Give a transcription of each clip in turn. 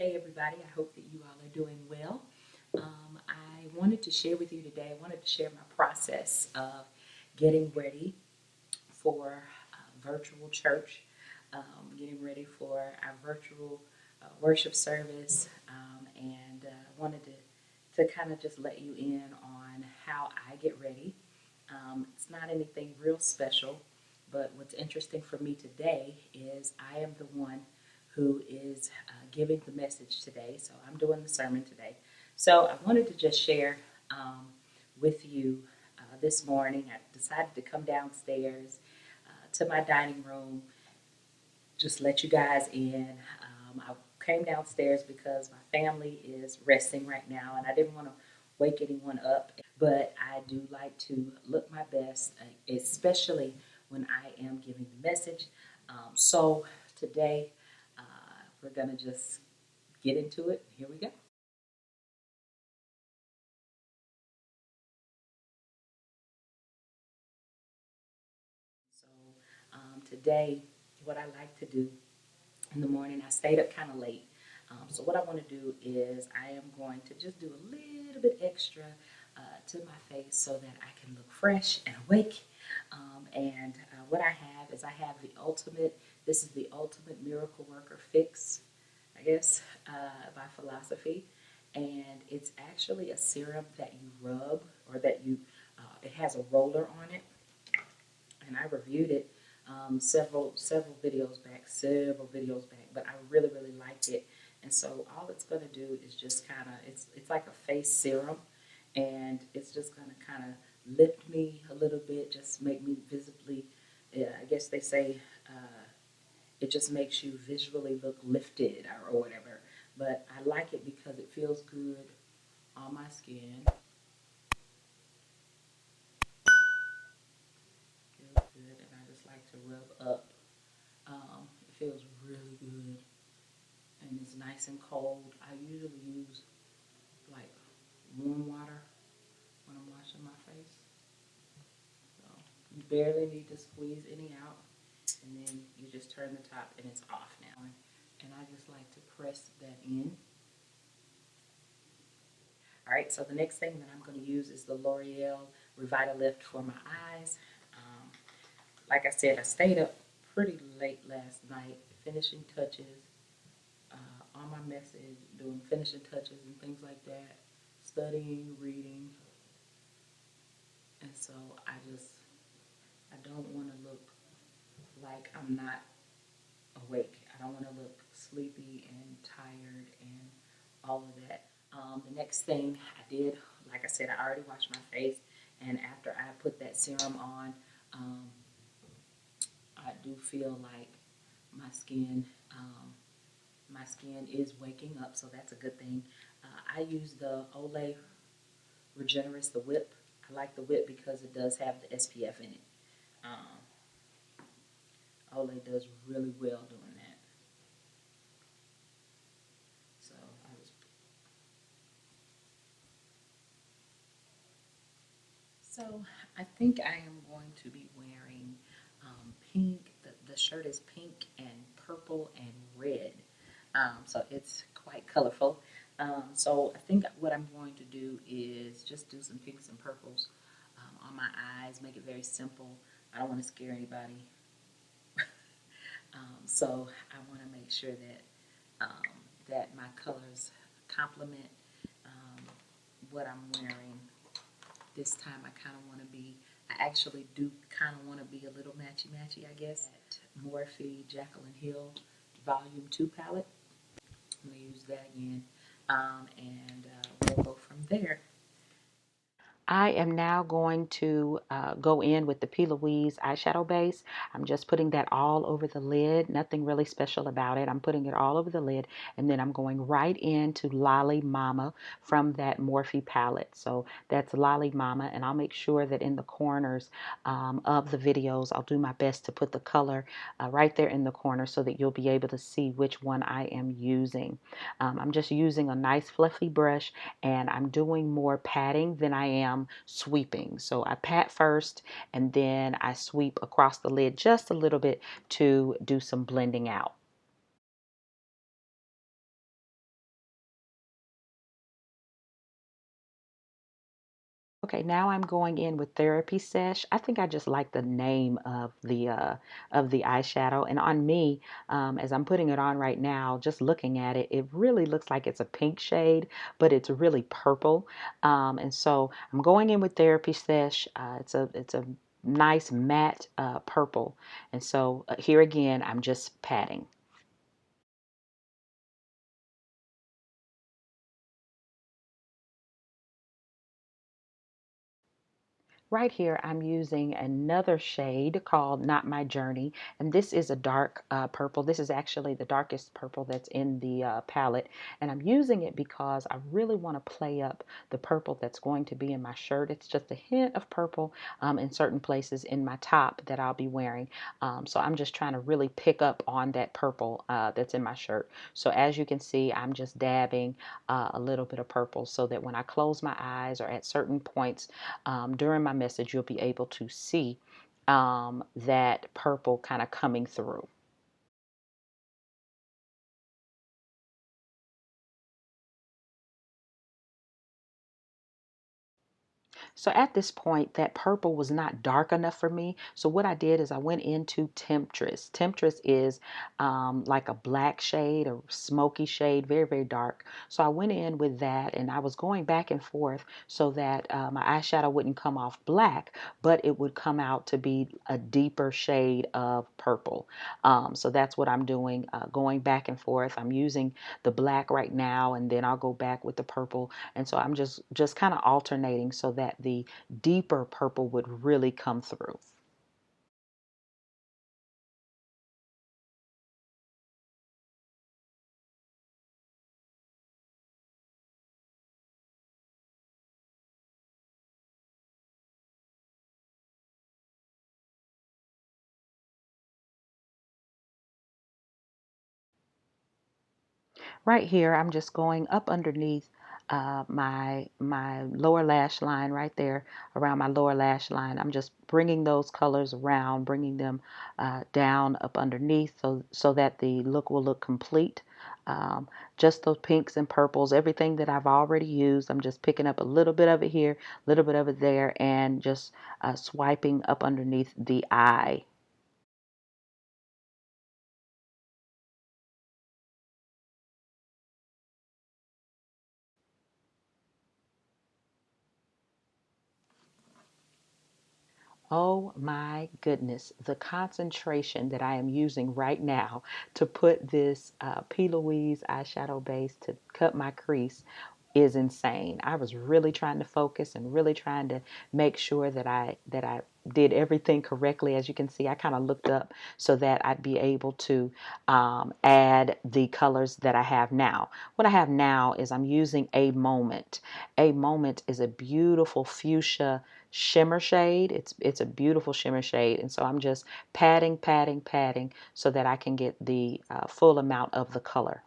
Hey everybody, I hope that you all are doing well. I wanted to share with you today, I wanted to share my process of getting ready for virtual church, getting ready for our virtual worship service, and wanted to kind of just let you in on how I get ready. It's not anything real special, but what's interesting for me today is I am the one who is giving the message today. So I'm doing the sermon today. So I wanted to just share with you this morning. I decided to come downstairs to my dining room, just let you guys in. I came downstairs because my family is resting right now, and I didn't want to wake anyone up. But I do like to look my best, especially when I am giving the message. So today, we're going to just get into it. Here we go. So today, what I like to do in the morning, I stayed up kind of late. So what I want to do is I am going to just do a little bit extra to my face so that I can look fresh and awake. And what I have is I have the ultimate, this is the Ultimate Miracle Worker Fix, I guess, by Philosophy. And it's actually a serum that you rub or that you, it has a roller on it. And I reviewed it several videos back, but I really liked it. And so all it's going to do is just kind of it's like a face serum, and it's just going to kind of lift me a little bit, just make me visibly. Yeah, I guess they say it just makes you visually look lifted or whatever. But I like it because it feels good on my skin. Feels good, and I just like to rub up. It feels really good, and it's nice and cold. I usually use like warm water when I'm washing my face. So you barely need to squeeze any out, and then you just turn the top and it's off now. And I just like to press that in. All right, so the next thing that I'm going to use is the L'Oreal Revitalift for my eyes. Um, like I said, I stayed up pretty late last night finishing touches on my message, doing finishing touches and things like that, studying, reading. And so I don't want to look like I'm not awake. I don't want to look sleepy and tired and all of that. The next thing I did, like I said, I already washed my face, and after I put that serum on, um, I do feel like my skin, um, my skin is waking up, so that's a good thing. I use the Olay Regenerist the Whip. I like the whip because it does have the SPF in it. Um, Olay does really well doing that. So so I think I am going to be wearing pink. The shirt is pink and purple and red. So it's quite colorful. So I think what I'm going to do is just do some pinks and purples on my eyes, make it very simple. I don't want to scare anybody. So I want to make sure that my colors complement um, what I'm wearing. This time I kind of want to be, I actually do kind of want to be a little matchy-matchy, I guess. Morphe Jaclyn Hill Volume 2 palette. I'm going to use that again, and we'll go from there. I am now going to go in with the P. Louise eyeshadow base. I'm just putting that all over the lid. Nothing really special about it. I'm putting it all over the lid, and then I'm going right into Lolly Mama from that Morphe palette. So that's Lolly Mama, and I'll make sure that in the corners of the videos, I'll do my best to put the color right there in the corner so that you'll be able to see which one I am using. I'm just using a nice fluffy brush, and I'm doing more patting than I am sweeping. So I pat first, and then I sweep across the lid just a little bit to do some blending out. Okay, now I'm going in with Therapy Sesh. I think I just like the name of the eyeshadow. And on me, as I'm putting it on right now, just looking at it, it really looks like it's a pink shade, but it's really purple. And so I'm going in with Therapy Sesh. It's a nice matte purple. And so here again, I'm just patting. Right here, I'm using another shade called Not My Journey, and this is a dark purple. This is actually the darkest purple that's in the palette, and I'm using it because I really want to play up the purple that's going to be in my shirt. It's just a hint of purple in certain places in my top that I'll be wearing, so I'm just trying to really pick up on that purple that's in my shirt. So as you can see, I'm just dabbing a little bit of purple so that when I close my eyes or at certain points during my message, you'll be able to see that purple kind of coming through. So at this point, that purple was not dark enough for me. So what I did is I went into Temptress. Temptress is like a black shade, a smoky shade, very, very dark. So I went in with that and I was going back and forth so that my eyeshadow wouldn't come off black, but it would come out to be a deeper shade of purple. So that's what I'm doing, going back and forth. I'm using the black right now and then I'll go back with the purple, and so I'm just kind of alternating so that the deeper purple would really come through. Right here, I'm just going up underneath my lower lash line right there, around my lower lash line. I'm just bringing those colors around, bringing them down up underneath so that the look will look complete. Um, just those pinks and purples, everything that I've already used. I'm just picking up a little bit of it here, a little bit of it there, and just swiping up underneath the eye. Oh my goodness, the concentration that I am using right now to put this P. Louise eyeshadow base to cut my crease is insane. I was really trying to focus and really trying to make sure that I did everything correctly. As you can see, I kind of looked up so that I'd be able to add the colors that I have now. What I have now is I'm using A Moment. A Moment is a beautiful fuchsia shimmer shade. It's a beautiful shimmer shade, and so I'm just patting, patting, patting so that I can get the full amount of the color.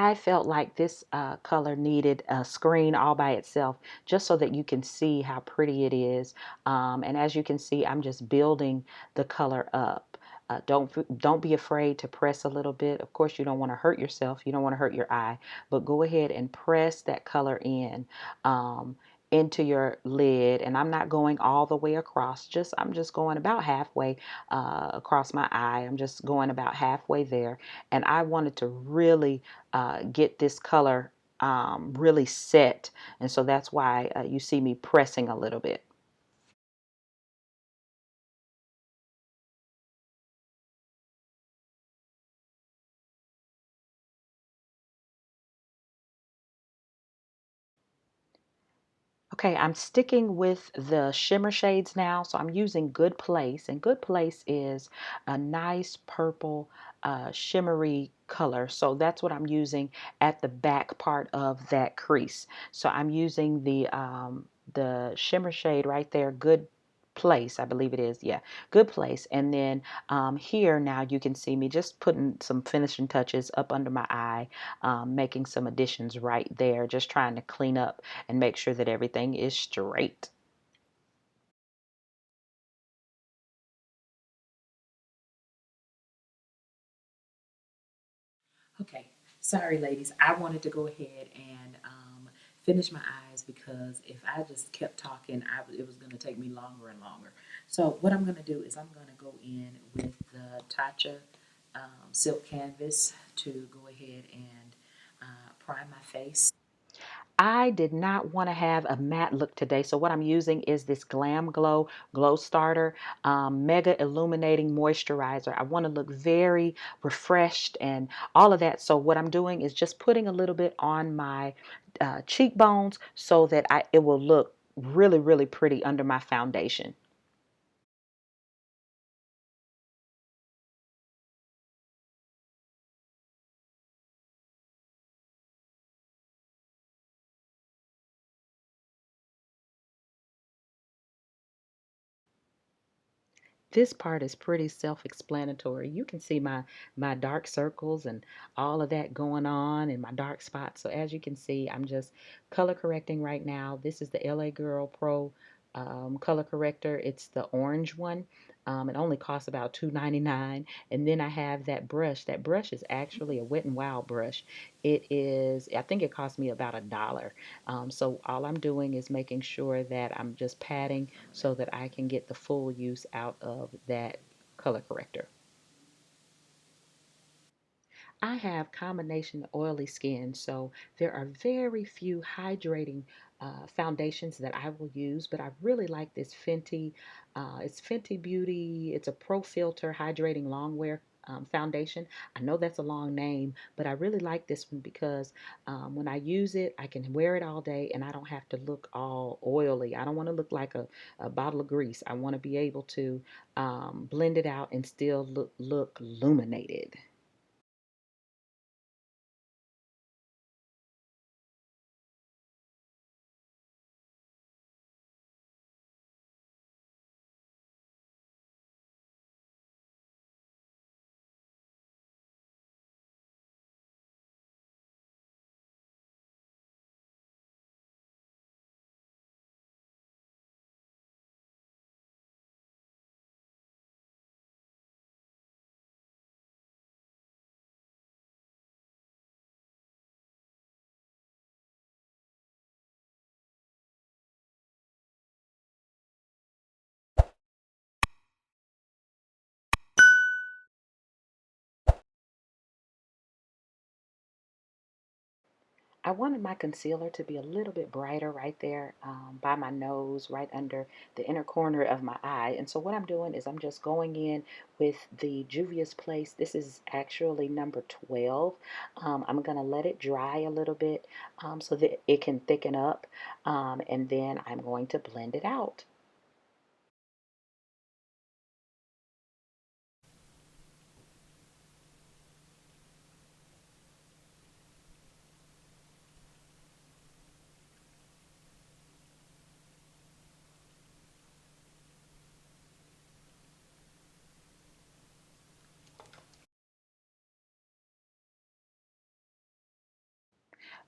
I felt like this color needed a screen all by itself just so that you can see how pretty it is. And as you can see, I'm just building the color up. Don't be afraid to press a little bit. Of course, you don't want to hurt yourself. You don't want to hurt your eye, but go ahead and press that color in. Into your lid, and I'm not going all the way across, just I'm just going about halfway across my eye. I'm just going about halfway there, and I wanted to really get this color really set, and so that's why you see me pressing a little bit. Okay, I'm sticking with the shimmer shades now. So I'm using Good Place, and Good Place is a nice purple, shimmery color. So that's what I'm using at the back part of that crease. So I'm using the shimmer shade right there, Good Place, I believe it is. Yeah, Good Place. And then here now you can see me just putting some finishing touches up under my eye, making some additions right there, just trying to clean up and make sure that everything is straight. Okay, sorry, ladies. I wanted to go ahead and finish my eyes because if I just kept talking, it was going to take me longer and longer. So what I'm going to do is I'm going to go in with the Tatcha silk canvas to go ahead and prime my face. I did not want to have a matte look today, so what I'm using is this GlamGlow Glowstarter Mega Illuminating Moisturizer. I want to look very refreshed and all of that, so what I'm doing is just putting a little bit on my cheekbones so that it will look really, really pretty under my foundation. This part is pretty self-explanatory. You can see my dark circles and all of that going on and my dark spots. So as you can see, I'm just color correcting right now. This is the LA Girl Pro color corrector. It's the orange one. It only costs about $2.99. And then I have that brush. That brush is actually a Wet n Wild brush. It is, I think it cost me about $1. So all I'm doing is making sure that I'm just patting so that I can get the full use out of that color corrector. I have combination oily skin, so there are very few hydrating foundations that I will use, but I really like this Fenty. It's Fenty Beauty. It's a Pro Filter Hydrating Longwear foundation. I know that's a long name, but I really like this one because when I use it, I can wear it all day and I don't have to look all oily. I don't want to look like a bottle of grease. I want to be able to blend it out and still look illuminated. I wanted my concealer to be a little bit brighter right there by my nose, right under the inner corner of my eye. And so what I'm doing is I'm just going in with the Juvias Place. This is actually number 12. I'm going to let it dry a little bit so that it can thicken up. And then I'm going to blend it out.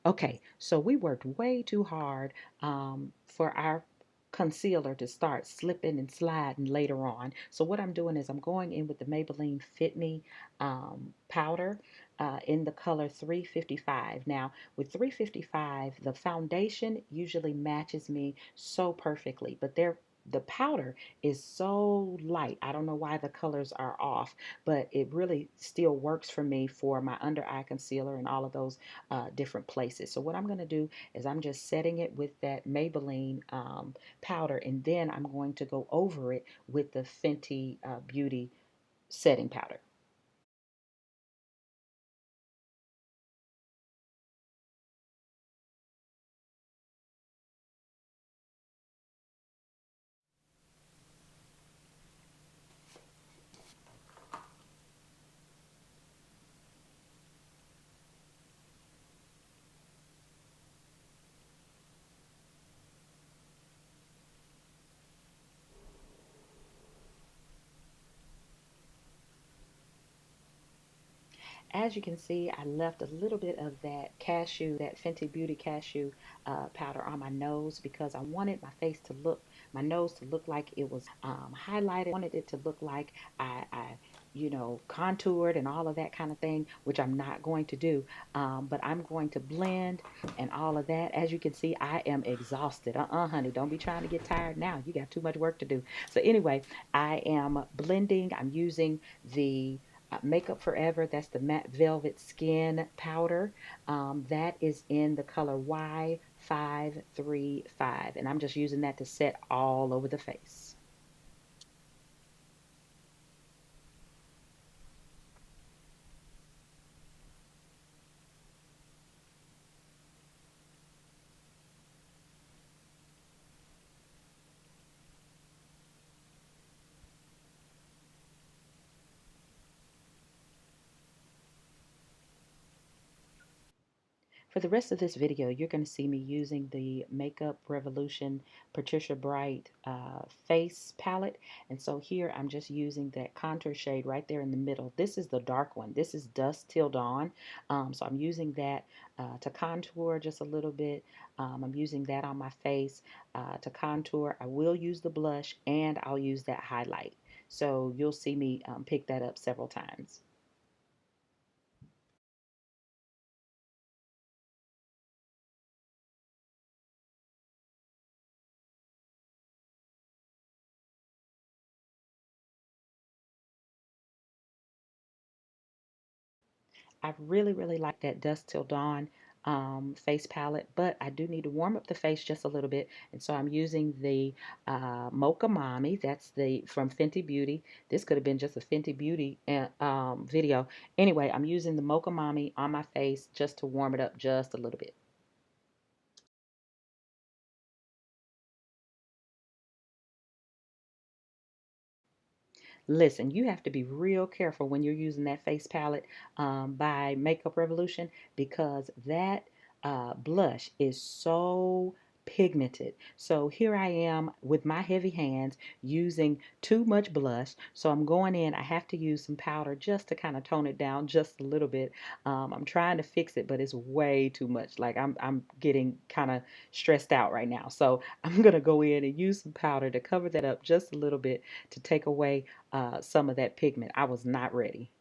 Okay, so we worked way too hard for our concealer to start slipping and sliding later on. So what I'm doing is I'm going in with the Maybelline Fit Me powder in the color 355. Now with 355, the foundation usually matches me so perfectly, but the powder is so light. I don't know why the colors are off, but it really still works for me for my under eye concealer and all of those different places. So what I'm going to do is I'm just setting it with that Maybelline powder, and then I'm going to go over it with the Fenty Beauty setting powder. As you can see, I left a little bit of that cashew, that Fenty Beauty cashew powder on my nose because I wanted my nose to look like it was highlighted. I wanted it to look like I contoured and all of that kind of thing, which I'm not going to do. But I'm going to blend and all of that. As you can see, I am exhausted. Honey, don't be trying to get tired now. You got too much work to do. So anyway, I am blending. I'm using the Makeup Forever. That's the Matte Velvet Skin Powder. That is in the color Y535. And I'm just using that to set all over the face. For the rest of this video, you're going to see me using the Makeup Revolution Patricia Bright face palette. And so here I'm just using that contour shade right there in the middle. This is the dark one. This is Dusk Till Dawn. So I'm using that to contour just a little bit. I'm using that on my face to contour. I will use the blush and I'll use that highlight. So you'll see me pick that up several times. I really, really like that Dusk Till Dawn face palette, but I do need to warm up the face just a little bit. And so I'm using the Mocha Mommy. That's the from Fenty Beauty. This could have been just a Fenty Beauty video. Anyway, I'm using the Mocha Mommy on my face just to warm it up just a little bit. Listen, you have to be real careful when you're using that face palette by Makeup Revolution because that blush is so pigmented. So here I am with my heavy hands using too much blush. So I'm going in, I have to use some powder just to kind of tone it down just a little bit. I'm trying to fix it, but it's way too much. Like I'm getting kind of stressed out right now. So I'm going to go in and use some powder to cover that up just a little bit to take away some of that pigment. I was not ready.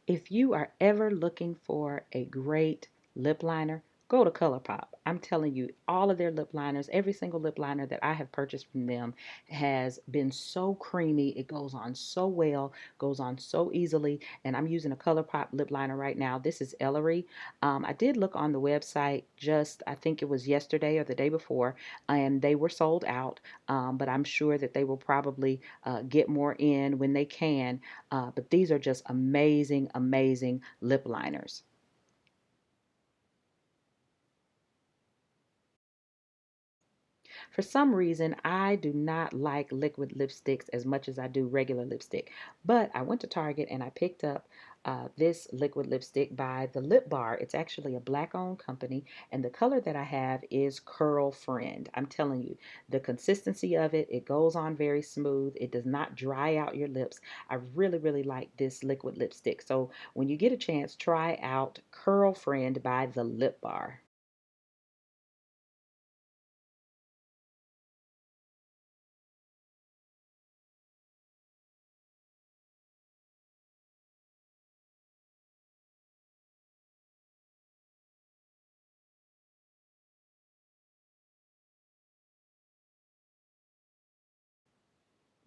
If you are ever looking for a great lip liner, go to ColourPop. I'm telling you, all of their lip liners, every single lip liner that I have purchased from them has been so creamy. It goes on so well, goes on so easily. And I'm using a ColourPop lip liner right now. This is Ellery. I did look on the website just, I think it was yesterday or the day before, and they were sold out. But I'm sure that they will probably get more in when they can. But these are just amazing, amazing lip liners. For some reason, I do not like liquid lipsticks as much as I do regular lipstick. But I went to Target and I picked up this liquid lipstick by the Lip Bar. It's actually a black owned company, and the color that I have is Curl Friend. I'm telling you, the consistency of it, it goes on very smooth. It does not dry out your lips. I really, really like this liquid lipstick. So when you get a chance, try out Curl Friend by the Lip Bar.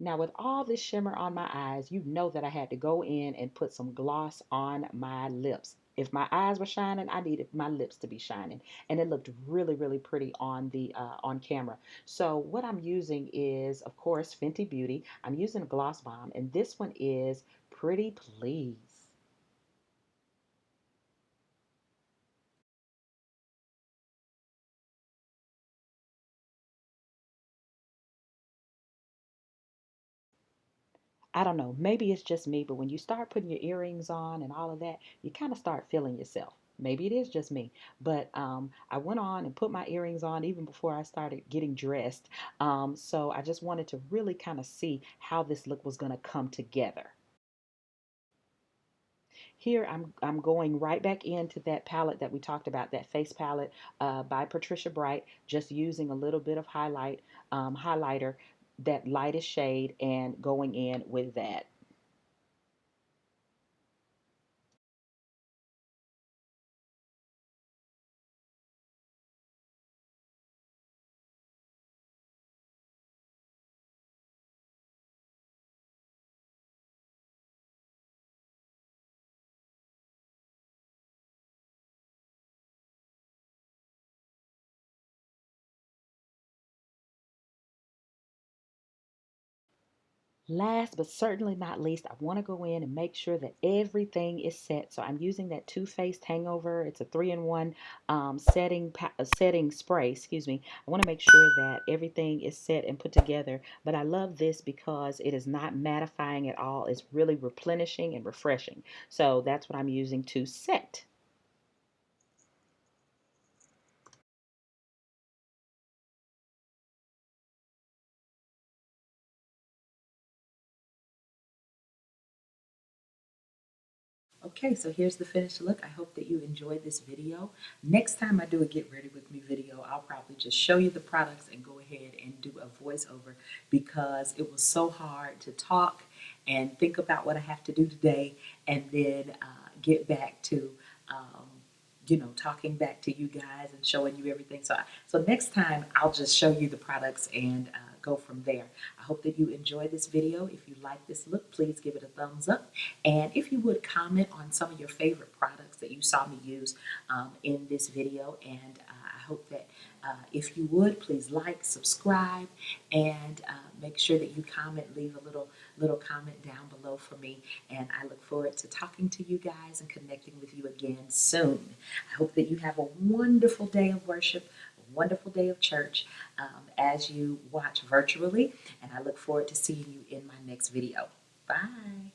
Now, with all this shimmer on my eyes, you know that I had to go in and put some gloss on my lips. If my eyes were shining, I needed my lips to be shining, and it looked really, really pretty on the on camera. So what I'm using is, of course, Fenty Beauty. I'm using a gloss bomb, and this one is Pretty Please. I don't know, maybe it's just me, but when you start putting your earrings on and all of that, you kind of start feeling yourself. Maybe it is just me, but I went on and put my earrings on even before I started getting dressed. So I just wanted to really kind of see how this look was going to come together. Here I'm going right back into that palette that we talked about, that face palette by Patricia Bright, just using a little bit of highlighter, that lightest shade, and going in with that. Last but certainly not least, I want to go in and make sure that everything is set. So I'm using that Too Faced Hangover. It's a 3-in-1 setting spray. Excuse me. I want to make sure that everything is set and put together. But I love this because it is not mattifying at all. It's really replenishing and refreshing. So that's what I'm using to set. Okay, so here's the finished look. I hope that you enjoyed this video. Next time I do a get ready with me video, I'll probably just show you the products and go ahead and do a voiceover because it was so hard to talk and think about what I have to do today and then get back to talking back to you guys and showing you everything. So next time I'll just show you the products and go from there. I hope that you enjoy this video. If you like this look, please give it a thumbs up. And if you would comment on some of your favorite products that you saw me use in this video. And I hope that if you would, please like, subscribe, and make sure that you comment, leave a little comment down below for me. And I look forward to talking to you guys and connecting with you again soon. I hope that you have a wonderful day of worship, a wonderful day of church as you watch virtually. And I look forward to seeing you in my next video. Bye.